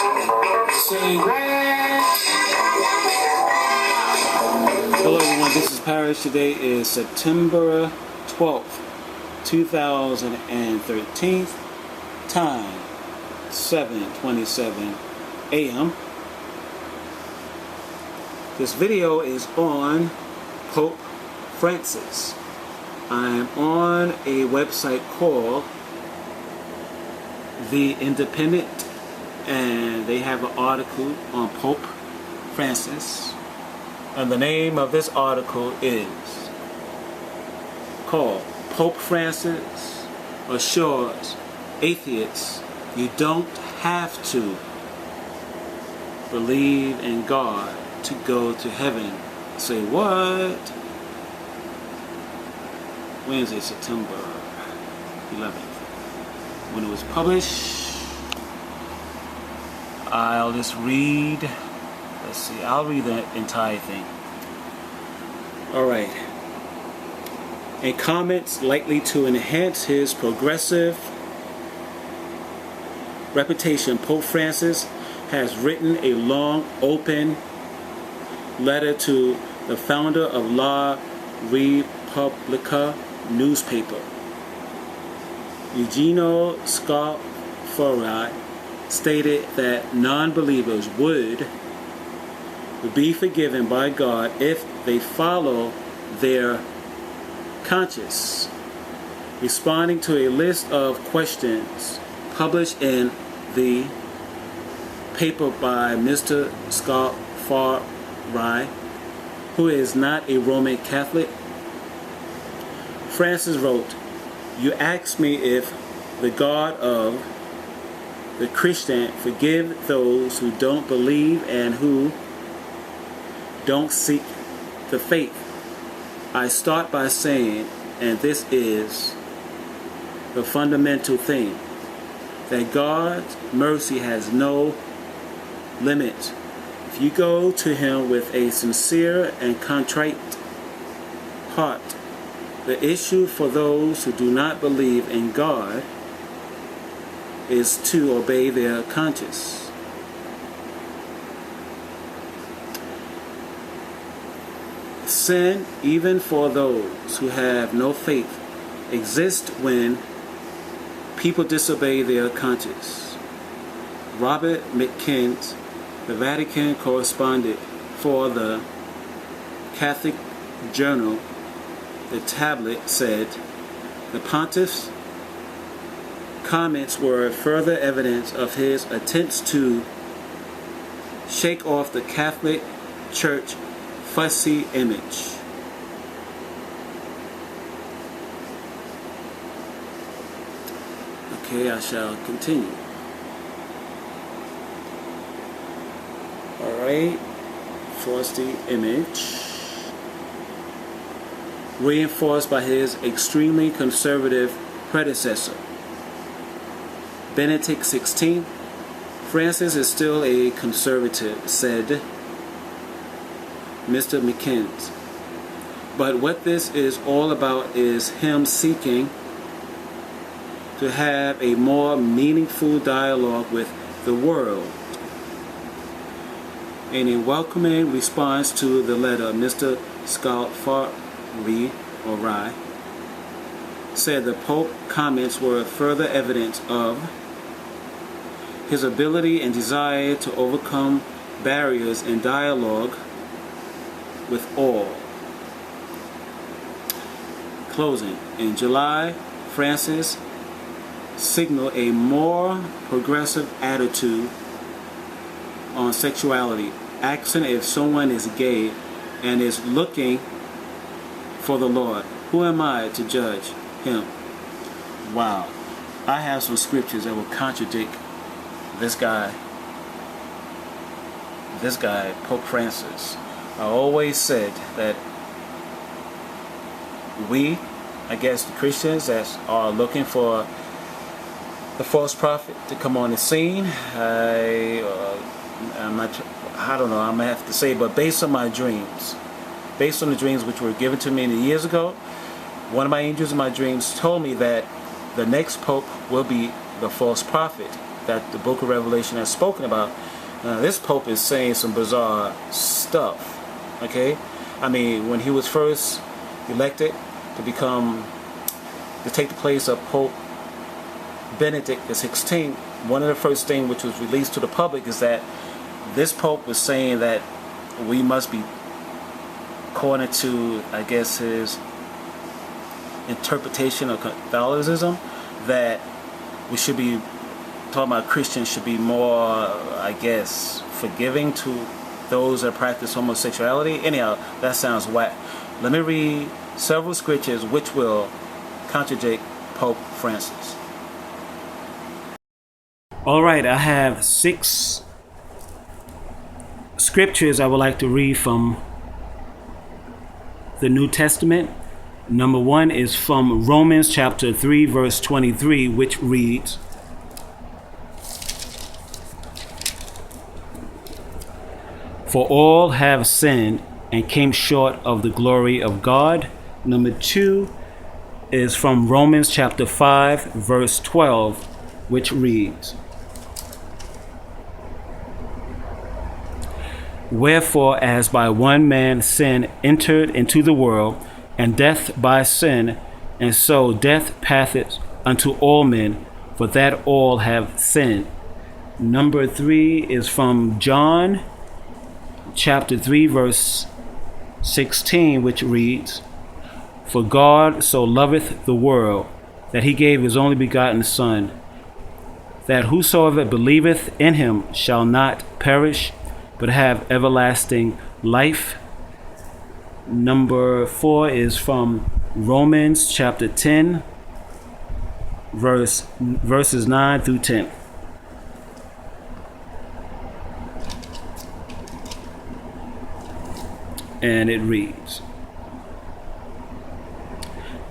Say what? Hello everyone, this is Parrish. Today is September 12th, 2013. Time 7:27 a.m. This video is on Pope Francis. I'm on a website called The Independent, and they have an article on Pope Francis, and the name of this article is called Pope Francis Assures Atheists You Don't Have to Believe in God to Go to Heaven. Say what? Wednesday, September 11th. When it was published, I'll just read. Let's see, I'll read the entire thing. Alright. In comments likely to enhance his progressive reputation, Pope Francis has written a long, open letter to the founder of La Repubblica newspaper, Eugenio Scalfari, stated that non-believers would be forgiven by God if they follow their conscience. Responding to a list of questions published in the paper by Mr. Scalfari, who is not a Roman Catholic, Francis wrote, "You ask me if the God of the Christian forgive those who don't believe and who don't seek the faith. I start by saying, and this is the fundamental thing, that God's mercy has no limit. If you go to Him with a sincere and contrite heart, the issue for those who do not believe in God is to obey their conscience. Sin, even for those who have no faith, exists when people disobey their conscience." Robert McKenzie, the Vatican correspondent for the Catholic Journal, The Tablet, said the Pontiff's comments were further evidence of his attempts to shake off the Catholic Church fussy image. Okay, I shall continue. Alright, fussy image. Reinforced by his extremely conservative predecessor, Benedict XVI. Francis is still a conservative, said Mr. McKenzie. But what this is all about is him seeking to have a more meaningful dialogue with the world. In a welcoming response to the letter, Mr. Scalfari said the Pope's comments were further evidence of his ability and desire to overcome barriers in dialogue with all. Closing. In July, Francis signaled a more progressive attitude on sexuality, asking if someone is gay and is looking for the Lord, who am I to judge him? Wow. I have some scriptures that will contradict this guy, Pope Francis. I always said that we, I guess the Christians that are looking for the false prophet to come on the scene, I don't know, I'm going to have to say, but based on my dreams, based on the dreams which were given to me many years ago, one of my angels in my dreams told me that the next pope will be the false prophet that the book of Revelation has spoken about. This Pope is saying some bizarre stuff. Okay, I mean, when he was first elected to take the place of Pope Benedict XVI, one of the first things which was released to the public is that this Pope was saying that we must be, according to, I guess, his interpretation of Catholicism, that we should be talking about Christians should be more, I guess, forgiving to those that practice homosexuality. Anyhow, that sounds whack. Let me read several scriptures which will contradict Pope Francis. All right, I have 6 scriptures I would like to read from the New Testament. Number 1 is from Romans chapter 3, verse 23, which reads, "For all have sinned and came short of the glory of God." Number 2 is from Romans chapter 5, verse 12, which reads, "Wherefore, as by one man sin entered into the world, and death by sin, and so death passeth unto all men, for that all have sinned." Number 3 is from John chapter 3, verse 16, which reads, "For God so loveth the world, that he gave his only begotten Son, that whosoever believeth in him shall not perish, but have everlasting life." Number 4 is from Romans chapter 10, verses 9 through 10. And it reads,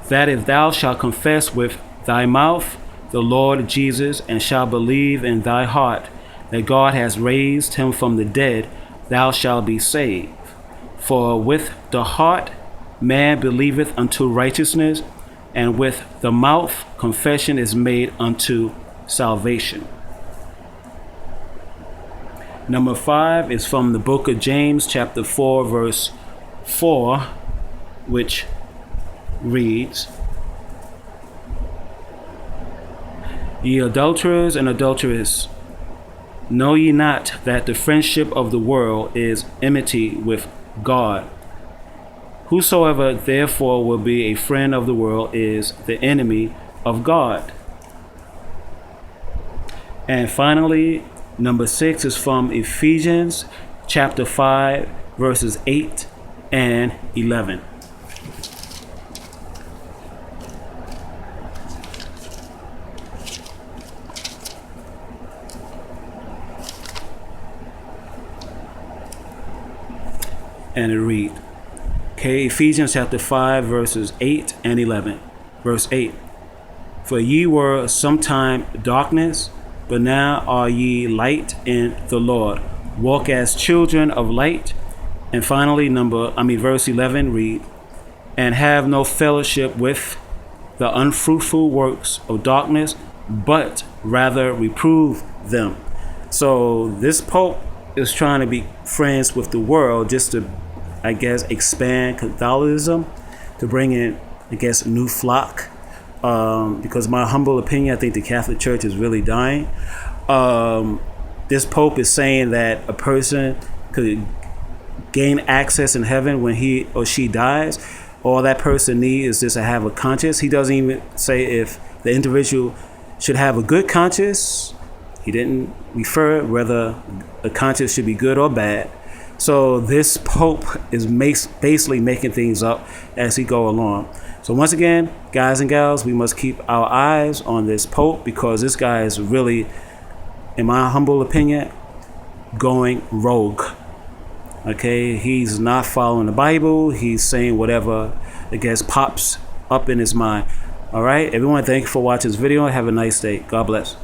"That if thou shalt confess with thy mouth the Lord Jesus, and shalt believe in thy heart that God has raised him from the dead, thou shalt be saved. For with the heart man believeth unto righteousness, and with the mouth confession is made unto salvation." Number 5 is from the book of James chapter 4, verse 4, which reads, "Ye adulterers and adulteresses, know ye not that the friendship of the world is enmity with God? Whosoever therefore will be a friend of the world is the enemy of God." And finally, number 6 is from Ephesians chapter 5, verses 8 and 11. And it reads, okay, Ephesians chapter 5, verses 8 and 11. Verse 8, "For ye were sometime darkness, but now are ye light in the Lord. Walk as children of light." And finally, verse 11 read, "And have no fellowship with the unfruitful works of darkness, but rather reprove them." So this Pope is trying to be friends with the world just to, I guess, expand Catholicism, to bring in, I guess, a new flock. Because my humble opinion, I think the Catholic Church is really dying. This Pope is saying that a person could gain access in heaven when he or she dies. All that person needs is just to have a conscience. He doesn't even say if the individual should have a good conscience. He didn't refer whether a conscience should be good or bad. So this Pope is basically making things up as he go along. So once again, guys and gals, we must keep our eyes on this Pope, because this guy is really, in my humble opinion, going rogue. Okay, he's not following the Bible. He's saying whatever, I guess, pops up in his mind. All right, everyone, thank you for watching this video. Have a nice day. God bless.